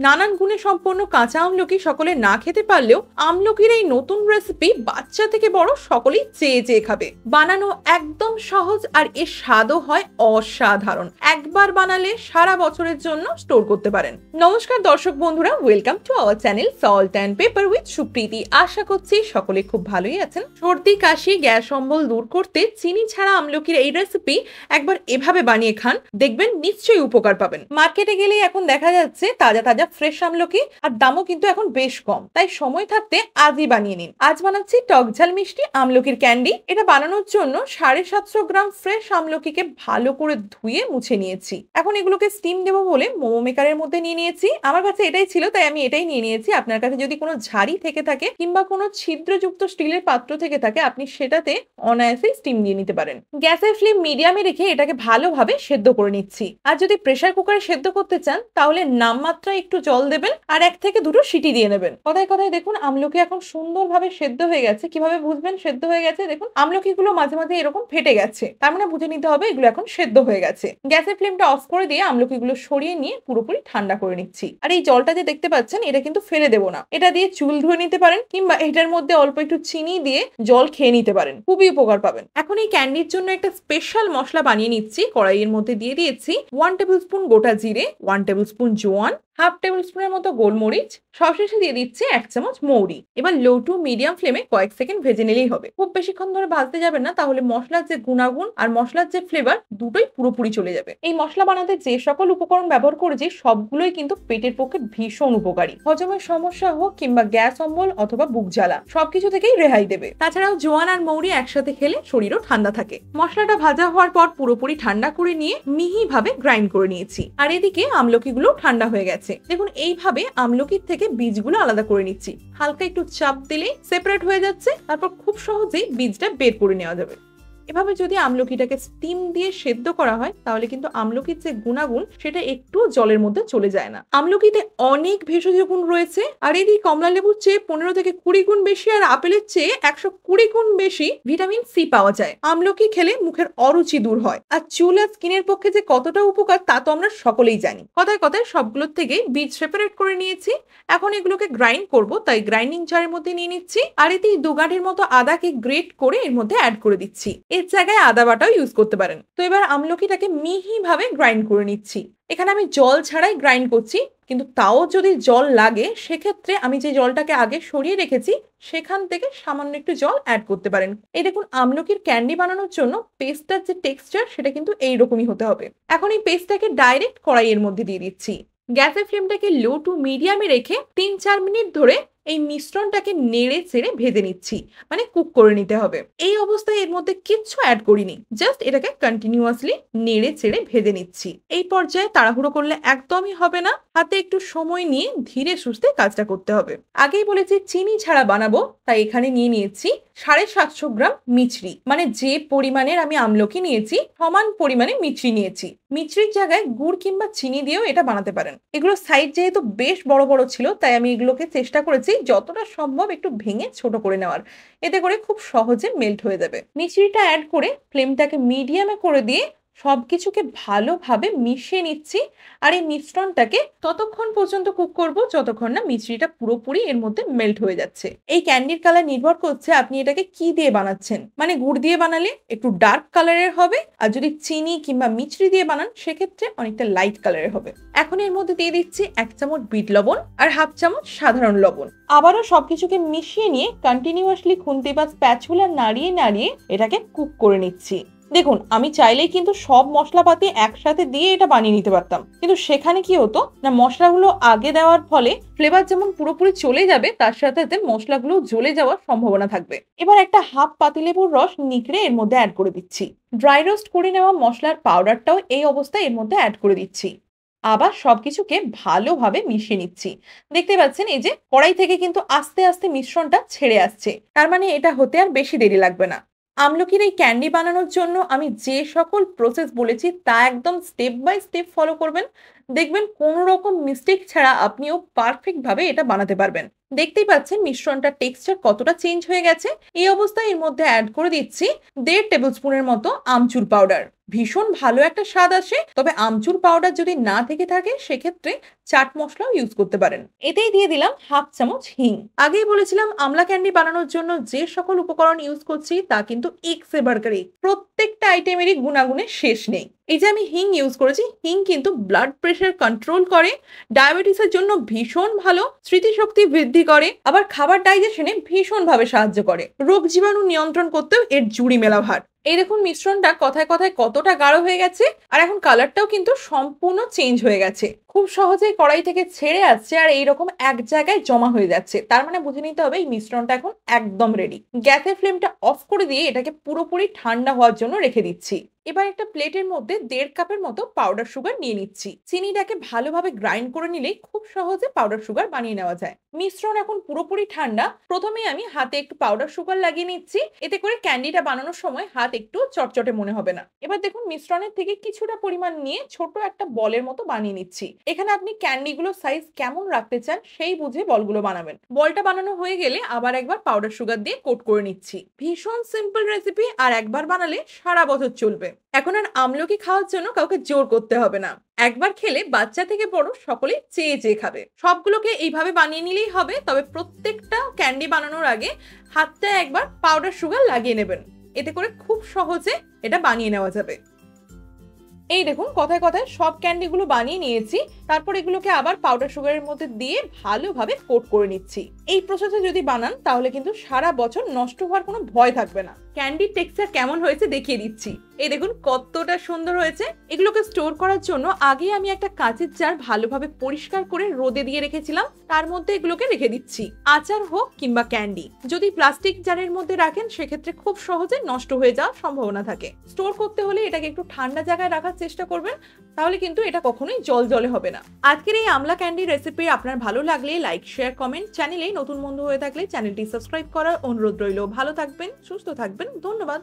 নানান গুণে সম্পন্ন কাঁচা আমলকি সকলে না খেতে পারলেও আমলকির এই নতুন রেসিপি বাচ্চা থেকে বড় সকলেই চেয়ে চেয়ে খাবে। বানানো একদম সহজ আর এর স্বাদও হয় অসাধারণ। একবার বানালে সারা বছরের জন্য স্টোর করতে পারেন। নমস্কার দর্শক বন্ধুরা, welcome to our channel Salt and Pepper with Supriti. আশা করছি সকলে খুব ভালোই আছেন। সর্দি কাশি গ্যাস অম্বল দূর করতে চিনি ছাড়া আমলকির এই রেসিপি একবার এভাবে বানিয়ে খান, দেখবেন নিশ্চয়ই উপকার পাবেন। মার্কেটে গেলে এখন দেখা যাচ্ছে তাজা তাজা ফ্রেশ আমলকি, আর দামও কিন্তু এখন বেশ কম। তাই সময় থাকতে আজই বানিয়ে নিন। আজ বানাচ্ছি টক ঝাল মিষ্টি আমলকির ক্যান্ডি। এটা বানানোর জন্য 750 গ্রাম ফ্রেশ আমলকিকে ভালো করে ধুয়ে মুছে নিয়েছি। এখন এগুলোকে স্টিম দেবো বলে মোমো মেকারের মধ্যে নিয়ে নিয়েছি। আমার কাছে এটাই ছিল তাই আমি এটাই নিয়ে নিয়েছি। আপনার কাছে যদি কোনো ঝাড়ি থেকে থাকে কিংবা কোনো ছিদ্রযুক্ত স্টিলের পাত্র থেকে থাকে, আপনি সেটাতে অনায়াসে স্টিম দিয়ে নিতে পারেন। গ্যাসের ফ্লেম মিডিয়ামে রেখে এটাকে ভালোভাবে সেদ্ধ করে নিচ্ছি। আর যদি প্রেসার কুকারে সেদ্ধ করতে চান তাহলে নামমাত্রা একটু জল দেবেন আর 1 থেকে 2টো সিটি দিয়ে নেবেন। কথায় কথায় দেখুন আমলকি এখন সুন্দরভাবে সেদ্ধ হয়ে গেছে। কিভাবে বুঝবেন সেদ্ধ হয়ে গেছে? দেখুন আমলকিগুলো মাঝে মাঝে এরকম ফেটে গেছে, তার মানে বুঝে নিতে হবে এগুলো এখন সেদ্ধ হয়ে গেছে। গ্যাসের ফ্লেমটা অফ করে দিয়ে আমলকিগুলো সরিয়ে নিয়ে পুরোপুরি ঠান্ডা করে নিচ্ছি। আর এই জলটা যে দেখতে পাচ্ছেন এটা কিন্তু ফেলে দেবো না। এটা দিয়ে চুল ধুয়ে নিতে পারেন কিংবা এটার মধ্যে অল্প একটু চিনি দিয়ে জল খেয়ে নিতে পারেন, খুবই উপকার পাবেন। এখন এই ক্যান্ডির জন্য একটা স্পেশাল মশলা বানিয়ে নিচ্ছি। কড়াইয়ের মধ্যে দিয়ে দিয়েছি 1 টেবিল স্পুন গোটা জিরে, 1 টেবিল স্পুন জোয়ান, হাফ টেবিল স্পুনের মতো গোলমরিচ, সবশেষে দিয়ে দিচ্ছি 1 চামচ মৌরি। এবার লো টু মিডিয়াম ফ্লেমে কয়েক সেকেন্ড ভেজে নিলেই হবে। খুব বেশিক্ষণ ধরে ভাজতে যাবেন না, তাহলে মশলার যে গুণাগুণ আর মশলার যে ফ্লেভার দুটোই পুরোপুরি চলে যাবে। এই মশলা বানাতে যে সকল উপকরণ ব্যবহার করেছি সবগুলোই কিন্তু পেটের পক্ষে ভীষণ উপকারী। হজমের সমস্যা হোক কিংবা গ্যাস অম্বল অথবা বুক জ্বালা, সবকিছু থেকেই রেহাই দেবে। তাছাড়াও জোয়ান আর মৌরি একসাথে খেলে শরীরও ঠান্ডা থাকে। মশলাটা ভাজা হওয়ার পর পুরোপুরি ঠান্ডা করে নিয়ে মিহিভাবে গ্রাইন্ড করে নিয়েছি। আর এদিকে আমলকিগুলো ঠান্ডা হয়ে গেছে। দেখুন এইভাবে আমলকির থেকে বীজগুলো আলাদা করে নিচ্ছি। হালকা একটু চাপ দিলেই সেপারেট হয়ে যাচ্ছে। তারপর খুব সহজেই বীজটা বের করে নেওয়া যাবে। এভাবে যদি আমলকিটাকে স্টিম দিয়ে সেদ্ধ করা হয় তাহলে কিন্তু আমলকির যে গুণাগুণ সেটা একটু জলের মধ্যে চলে যায় না। আমলকিতে অনেক ভেষজ গুণ রয়েছে। আর এদিকে কমলা লেবুর চেয়ে 15 থেকে 20 গুণ বেশি আর আপেলের চেয়ে 120 গুণ বেশি ভিটামিন সি পাওয়া যায়। আমলকি খেলে মুখের অরুচি দূর হয়। আর চুল আর স্কিনের পক্ষে যে কতটা উপকার তা তো আমরা সকলেই জানি। কথায় কথায় সবগুলোর থেকে বীজ সেপারেট করে নিয়েছি। এখন এগুলোকে গ্রাইন্ড করব, তাই গ্রাইন্ডিং জারের মধ্যে নিয়ে নিচ্ছি। আর এতে 2 গাঁটের মতো আদাকে গ্রেট করে এর মধ্যে অ্যাড করে দিচ্ছি। এর জায়গায় আদা বাটাও ইউজ করতে পারেন। তো এবার আমলকিটাকে মিহিভাবে গ্রাইন্ড করে নিচ্ছি। এখানে আমি জল ছাড়াই গ্রাইন্ড করছি, কিন্তু তাও যদি জল লাগে সেক্ষেত্রে আমি যে জলটাকে আগে সরিয়ে রেখেছি সেখান থেকে সামান্য একটু জল অ্যাড করতে পারেন। এই দেখুন আমলকির ক্যান্ডি বানানোর জন্য পেস্টটার যে টেক্সচার সেটা কিন্তু এইরকমই হতে হবে। এখন এই পেস্টটাকে ডাইরেক্ট কড়াইয়ের মধ্যে দিয়ে দিচ্ছি। গ্যাসের ফ্লেমটাকে লো টু মিডিয়ামে রেখে 3-4 মিনিট ধরে এই মিশ্রণটাকে নেড়ে চেড়ে ভেজে নিচ্ছি, মানে কুক করে নিতে হবে। এই অবস্থায় এর মধ্যে কিচ্ছু অ্যাড করিনি, জাস্ট এটাকে কন্টিনিউয়াসলি নেড়ে চেড়ে ভেজে নিচ্ছি। এই পর্যায়ে তাড়াহুড়ো করলে একদমই হবে না, হাতে একটু সময় নিয়ে ধীরে সুস্থে কাজটা করতে হবে। আগেই বলেছি চিনি ছাড়া বানাবো, তাই এখানে নিয়ে নিয়েছি 750 গ্রাম মিছরি। মানে যে পরিমাণের আমি আমলকি নিয়েছি সমান পরিমাণে মিছরি নিয়েছি। মিছরির জায়গায় গুড় কিংবা চিনি দিয়েও এটা বানাতে পারেন। এগুলো সাইজ যেহেতু বেশ বড় বড় ছিল তাই আমি এগুলোকে চেষ্টা করেছি যতটা সম্ভব একটু ভেঙে ছোট করে নেওয়ার। এতে করে খুব সহজে মেল্ট হয়ে যাবে। মিছরিটা অ্যাড করে ফ্লেমটাকে মিডিয়ামে করে দিয়ে সবকিছুকে ভালোভাবে মিশিয়ে নিচ্ছি। আর এই মিশ্রণটাকে ততক্ষণ পর্যন্ত কুক করব যতক্ষণ না মিছরিটা পুরোপুরি এর মধ্যে মেল্ট হয়ে যাচ্ছে। এই ক্যান্ডির কালার নির্ভর করছে আপনি এটাকে কি দিয়ে বানাচ্ছেন। মানে গুড় দিয়ে বানালে একটু ডার্ক কালারের হবে, আর যদি চিনি কিংবা মিছরি দিয়ে বানান সেক্ষেত্রে অনেকটা লাইট কালারের হবে। এখন এর মধ্যে দিয়ে দিচ্ছি 1 চামচ বিট লবণ আর হাফ চামচ সাধারণ লবণ। আবারও সবকিছুকে মিশিয়ে নিয়ে কন্টিনিউয়াসলি খুন্তি বা স্প্যাচুলা নাড়িয়ে নাড়িয়ে এটাকে কুক করে নিচ্ছি। দেখুন আমি চাইলেই কিন্তু সব মশলাপাতি একসাথে দিয়ে এটা বানিয়ে নিতে পারতাম, কিন্তু সেখানে কি হতো না মশলাগুলো আগে দেওয়ার ফলে ফ্লেভার যেমন পুরোপুরি চলে যাবে তার সাথে সাথে মশলাগুলো জ্বলে যাওয়ার সম্ভাবনা থাকবে। এবার একটা হাফ পাতিলেবুর রস নিকড়ে এর মধ্যে অ্যাড করে দিচ্ছি। ড্রাই রোস্ট করে নেওয়া মশলার পাউডারটাও এই অবস্থায় এর মধ্যে অ্যাড করে দিচ্ছি। আবার সবকিছুকে ভালোভাবে মিশিয়ে নিচ্ছি। দেখতে পাচ্ছেন এই যে কড়াই থেকে কিন্তু আস্তে আস্তে মিশ্রণটা ছেড়ে আসছে, তার মানে এটা হতে আর বেশি দেরি লাগবে না। আমলকির এই ক্যান্ডি বানানোর জন্য আমি যে সকল প্রসেস বলেছি তা একদম স্টেপ বাই স্টেপ ফলো করবেন। দেখবেন কোনো রকম মিস্টেক ছাড়া আপনিও পারফেক্ট ভাবে এটা বানাতে পারবেন। দেখতেই পাচ্ছেন মিশ্রণটার টেক্সচার কতটা চেঞ্জ হয়ে গেছে। এই অবস্থায় এর মধ্যে অ্যাড করে দিচ্ছি 1.5 টেবিল স্পুনের মতো আমচুর পাউডার। ভীষণ ভালো একটা স্বাদ আসে, তবে আমচুর পাউডার যদি না থেকে থাকে সেক্ষেত্রে চাট মশলাও ইউজ করতে পারেন। এতেই দিয়ে দিলাম 1/2 চামচ হিং। আগেই বলেছিলাম আমলা ক্যান্ডি বানানোর জন্য যে সকল উপকরণ ইউজ করছি তা কিন্তু এক্স এবারকার এক। প্রত্যেকটা আইটেমেরই গুণাগুণের শেষ নেই। এই যে আমি হিং ইউজ করেছি, হিং কিন্তু ব্লাড প্রেশার কন্ট্রোল করে, ডায়াবেটিসের জন্য ভীষণ ভালো, স্মৃতিশক্তি বৃদ্ধি করে, আবার খাবার ডাইজেশনে ভীষণ ভাবে সাহায্য করে, রোগ জীবাণু নিয়ন্ত্রণ করতেও এর জুড়ি মেলা ভার। এই দেখুন মিশ্রণটা কথায় কথায় কতটা গাঢ় হয়ে গেছে, আর এখন কালারটাও কিন্তু সম্পূর্ণ চেঞ্জ হয়ে গেছে। খুব সহজেই কড়াই থেকে ছেড়ে আসছে আর এইরকম এক জায়গায় জমা হয়ে যাচ্ছে, তার মানে বুঝে নিতে হবে এই মিশ্রণটা এখন একদম রেডি। গ্যাসের ফ্লেমটা অফ করে দিয়ে এটাকে পুরোপুরি ঠান্ডা হওয়ার জন্য রেখে দিচ্ছি। এবার একটা প্লেটের মধ্যে 1.5 কাপের মতো পাউডার সুগার নিয়ে নিচ্ছি। চিনিটাকে ভালোভাবে গ্রাইন্ড করে নিলেই খুব সহজে পাউডার সুগার বানিয়ে নেওয়া যায়। মিশ্রণ এখন পুরোপুরি ঠান্ডা। প্রথমে আমি হাতে একটু পাউডার সুগার লাগিয়ে নিচ্ছি, এতে করে ক্যান্ডিটা বানানোর সময় হাত একটু চটচটে মনে হবে না। এবার দেখুন মিশ্রণের থেকে কিছুটা পরিমাণ নিয়ে ছোট একটা বলের মতো বানিয়ে নিচ্ছি। এখানে আপনি ক্যান্ডিগুলো সাইজ কেমন রাখতে চান সেই বুঝে বলগুলো বানাবেন। বলটা বানানো হয়ে গেলে আবার একবার পাউডার সুগার দিয়ে কোট করে নিচ্ছি। ভীষণ সিম্পল রেসিপি, আর একবার বানালে সারা বছর চলবে। এখন আর আমলকি খাওয়ার জন্য কাউকে জোর করতে হবে না। একবার খেলে বাচ্চা থেকে বড় সকলেই চেয়ে চেয়ে খাবে। সবগুলোকে এইভাবে বানিয়ে নিলেই হবে, তবে প্রত্যেকটা ক্যান্ডি বানানোর আগে হাতটা একবার পাউডার সুগার লাগিয়ে নেবেন, এতে করে খুব সহজে এটা বানিয়ে নেওয়া যাবে। এই দেখুন কথায় কথায় সব ক্যান্ডিগুলো বানিয়ে নিয়েছি, তারপর এগুলোকে আবার পাউডার সুগারের মধ্যে দিয়ে ভালোভাবে কোট করে নিচ্ছি। এই প্রসেসে যদি বানান তাহলে কিন্তু সারা বছর নষ্ট হওয়ার কোনো ভয় থাকবে না। ক্যান্ডির টেক্সচার কেমন হয়েছে দেখিয়ে দিচ্ছি। এই দেখুন কতটা সুন্দর হয়েছে। এগুলোকে স্টোর করার জন্য আগে আমি একটা কাঁচের জার ভালোভাবে পরিষ্কার করে রোদে দিয়ে রেখেছিলাম, তার মধ্যে এগুলোকে রেখে দিচ্ছি। আচার হোক কিংবা ক্যান্ডি, যদি প্লাস্টিক জারের মধ্যে রাখেন সেক্ষেত্রে খুব সহজে নষ্ট হয়ে যাওয়ার সম্ভাবনা থাকে। স্টোর করতে হলে এটাকে একটু ঠান্ডা জায়গায় রাখার চেষ্টা করবেন, তাহলে কিন্তু এটা কখনোই জল হবে না। আজকের এই আমলা ক্যান্ডি রেসিপি আপনার ভালো লাগলে লাইক, শেয়ার, কমেন্ট। চ্যানেলে নতুন বন্ধু হয়ে থাকলে চ্যানেলটি সাবস্ক্রাইব করার অনুরোধ রইল। ভালো থাকবেন, সুস্থ থাকবেন, ধন্যবাদ।